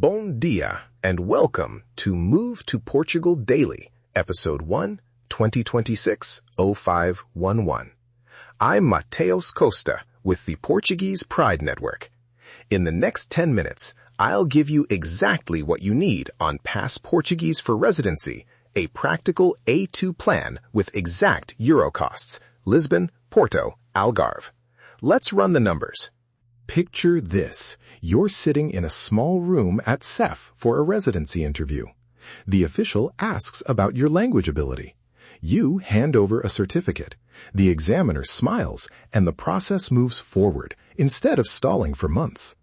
Bon dia, and welcome to Move to Portugal Daily, Episode 1, 2026-0511. I'm Mateus Costa with the Portuguese Pride Network. In the next 10 minutes, I'll give you exactly what you need on Pass Portuguese for Residency, a practical A2 plan with exact euro costs, Lisbon, Porto, Algarve. Let's run the numbers. Picture this. You're sitting in a small room at CEF for a residency interview. The official asks about your language ability. You hand over a certificate. The examiner smiles, and the process moves forward, instead of stalling for months.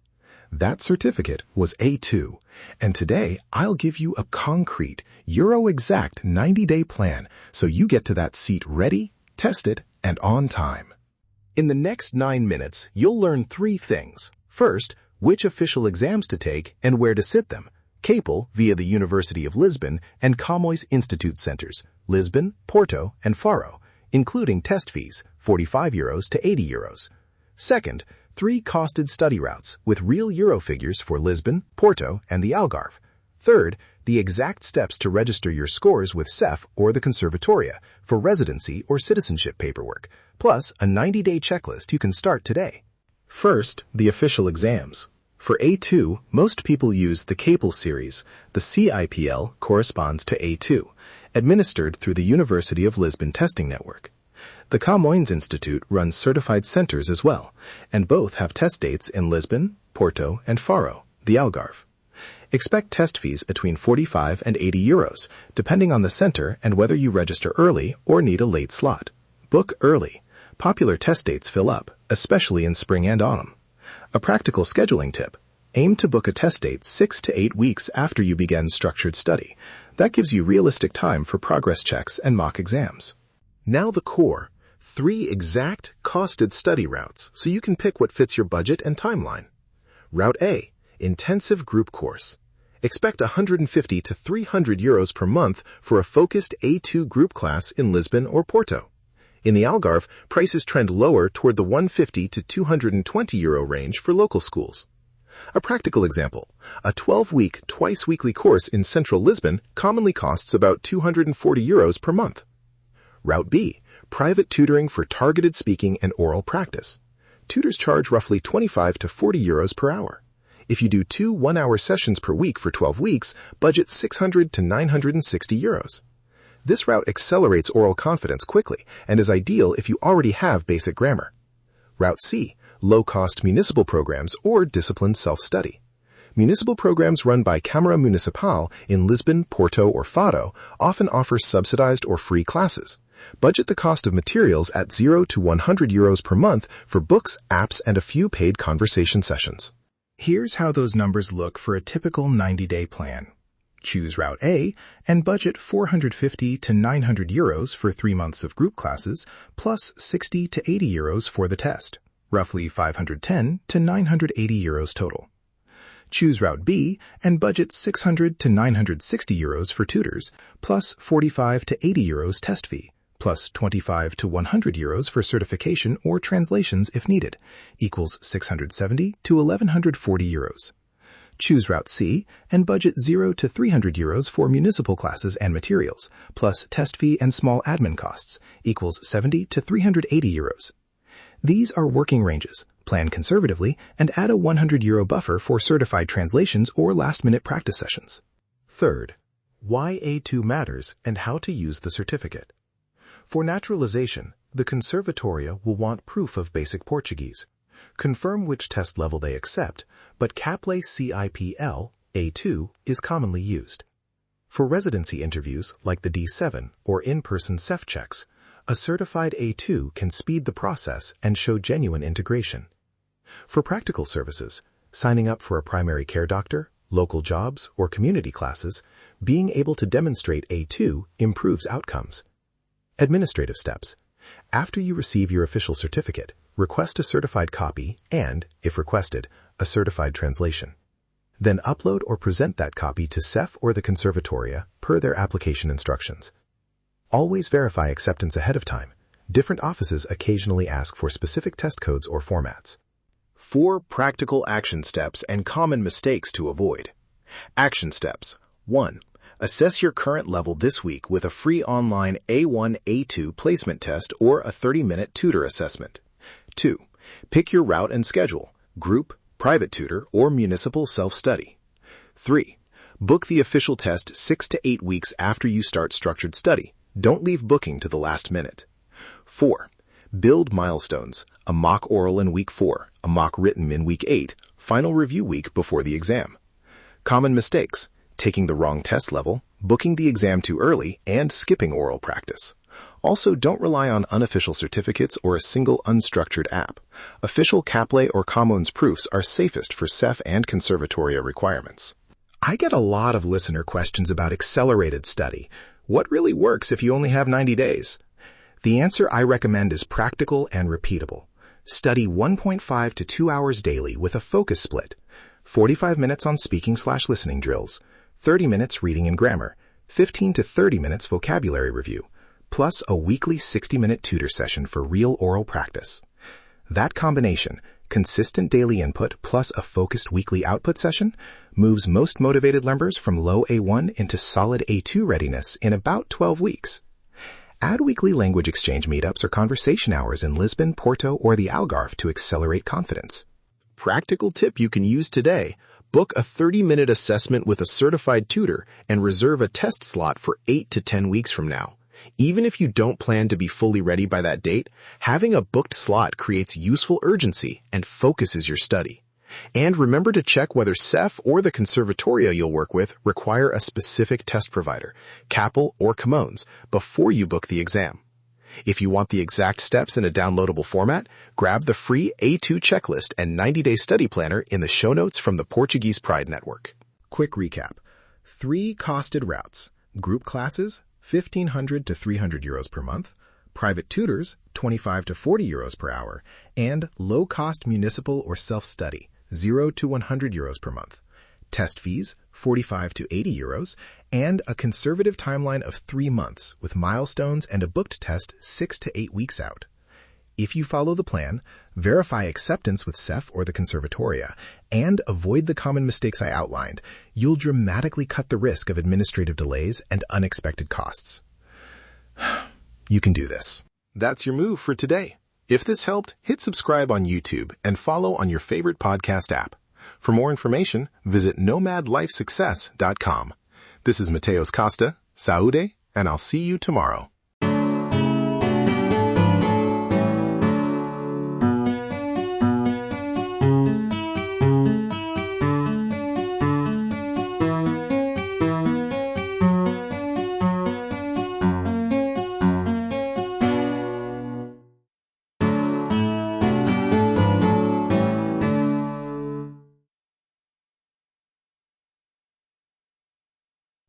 That certificate was A2, and today I'll give you a concrete, Euro-exact 90-day plan so you get to that seat ready, tested, and on time. In the next 9 minutes, you'll learn 3 things. First, which official exams to take and where to sit them. CAPLE via the University of Lisbon and Camões Institute centers, Lisbon, Porto, and Faro, including test fees, €45 to €80. Second, 3 costed study routes with real euro figures for Lisbon, Porto, and the Algarve. Third, the exact steps to register your scores with CEF or the conservatória for residency or citizenship paperwork, plus a 90-day checklist you can start today. First, the official exams. For A2, most people use the CAPLE series. The CIPL corresponds to A2, administered through the University of Lisbon testing network. The Camões Institute runs certified centers as well, and both have test dates in Lisbon, Porto, and Faro, the Algarve. Expect test fees between €45 and €80, depending on the center and whether you register early or need a late slot. Book early. Popular test dates fill up, especially in spring and autumn. A practical scheduling tip. Aim to book a test date 6 to 8 weeks after you begin structured study. That gives you realistic time for progress checks and mock exams. Now the core. 3 exact, costed study routes so you can pick what fits your budget and timeline. Route A. Intensive group course. Expect €150 to €300 per month for a focused A2 group class in Lisbon or Porto. In the Algarve, prices trend lower toward the €150 to €220 range for local schools. A practical example, a 12-week, twice-weekly course in central Lisbon commonly costs about €240 per month. Route B, private tutoring for targeted speaking and oral practice. Tutors charge roughly €25 to €40 per hour. If you do 2 one-hour sessions per week for 12 weeks, budget €600 to €960. This route accelerates oral confidence quickly and is ideal if you already have basic grammar. Route C, low-cost municipal programs or disciplined self-study. Municipal programs run by Camões Municipal in Lisbon, Porto, or Faro often offer subsidized or free classes. Budget the cost of materials at €0 to €100 per month for books, apps, and a few paid conversation sessions. Here's how those numbers look for a typical 90-day plan. Choose Route A and budget €450 to €900 for 3 months of group classes, plus €60 to €80 for the test, roughly €510 to €980 total. Choose Route B and budget €600 to €960 for tutors, plus €45 to €80 test fee, plus €25 to €100 for certification or translations if needed, equals €670 to €1,140. Choose Route C and budget €0 to €300 for municipal classes and materials, plus test fee and small admin costs, equals €70 to €380. These are working ranges. Plan conservatively and add a €100 buffer for certified translations or last-minute practice sessions. Third, why A2 matters and how to use the certificate. For naturalization, the conservatória will want proof of basic Portuguese. Confirm which test level they accept, but CAPLE CIPL A2 is commonly used. For residency interviews like the D7 or in-person CEF checks, a certified A2 can speed the process and show genuine integration. For practical services, signing up for a primary care doctor, local jobs, or community classes, being able to demonstrate A2 improves outcomes. Administrative steps. After you receive your official certificate, request a certified copy and, if requested, a certified translation. Then upload or present that copy to CEF or the conservatória per their application instructions. Always verify acceptance ahead of time. Different offices occasionally ask for specific test codes or formats. 4 practical action steps and common mistakes to avoid. Action steps. 1. Assess your current level this week with a free online A1, A2 placement test or a 30-minute tutor assessment. 2. Pick your route and schedule, group, private tutor, or municipal self-study. 3. Book the official test 6 to 8 weeks after you start structured study. Don't leave booking to the last minute. 4. Build milestones, a mock oral in week 4, a mock written in week 8, final review week before the exam. Common mistakes: taking the wrong test level, booking the exam too early, and skipping oral practice. Also, don't rely on unofficial certificates or a single unstructured app. Official CAPLE or Camões proofs are safest for CEF and conservatória requirements. I get a lot of listener questions about accelerated study. What really works if you only have 90 days? The answer I recommend is practical and repeatable. Study 1.5 to 2 hours daily with a focus split. 45 minutes on speaking/listening drills, 30 minutes reading and grammar, 15 to 30 minutes vocabulary review, plus a weekly 60-minute tutor session for real oral practice. That combination, consistent daily input plus a focused weekly output session, moves most motivated learners from low A1 into solid A2 readiness in about 12 weeks. Add weekly language exchange meetups or conversation hours in Lisbon, Porto, or the Algarve to accelerate confidence. Practical tip you can use today: book a 30-minute assessment with a certified tutor and reserve a test slot for 8 to 10 weeks from now. Even if you don't plan to be fully ready by that date, having a booked slot creates useful urgency and focuses your study. And remember to check whether CEF or the conservatória you'll work with require a specific test provider, CAPLE or Camões, before you book the exam. If you want the exact steps in a downloadable format, grab the free A2 checklist and 90-day study planner in the show notes from the Portuguese Pride Network. Quick recap. 3 costed routes: group classes, 1,500 to 300 euros per month, private tutors, 25 to 40 euros per hour, and low-cost municipal or self-study, 0 to 100 euros per month. Test fees, 45 to 80 euros, and a conservative timeline of 3 months with milestones and a booked test 6 to 8 weeks out. If you follow the plan, verify acceptance with CEF or the conservatória, and avoid the common mistakes I outlined, you'll dramatically cut the risk of administrative delays and unexpected costs. You can do this. That's your move for today. If this helped, hit subscribe on YouTube and follow on your favorite podcast app. For more information, visit nomadlifesuccess.com. This is Mateos Costa, Saúde, and I'll see you tomorrow.